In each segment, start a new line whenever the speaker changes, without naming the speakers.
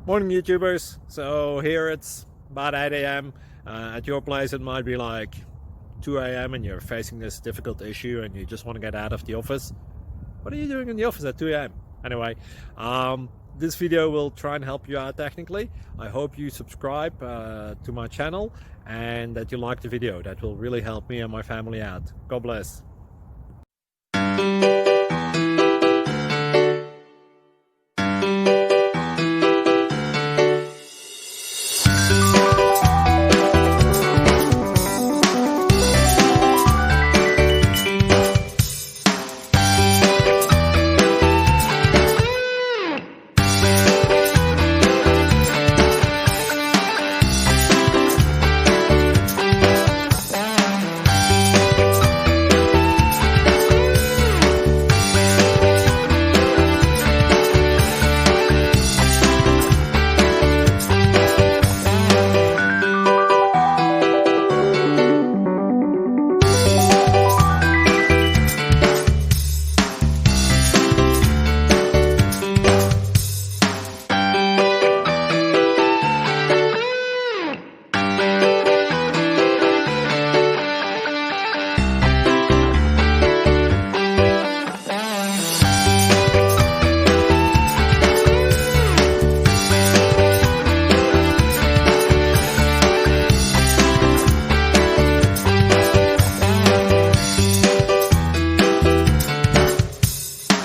Morning YouTubers. So here it's about 8 a.m. At your place it might be like 2 a.m. and you're facing this difficult issue and you just want to get out of the office. What are you doing in the office at 2 a.m.? Anyway, this video will try and help you out technically. I hope you subscribe to my channel and that you like the video. That will really help me and my family out. God bless.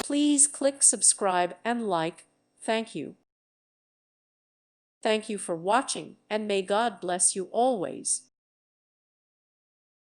Please click subscribe and like. Thank you. Thank you for watching, and may God bless you always.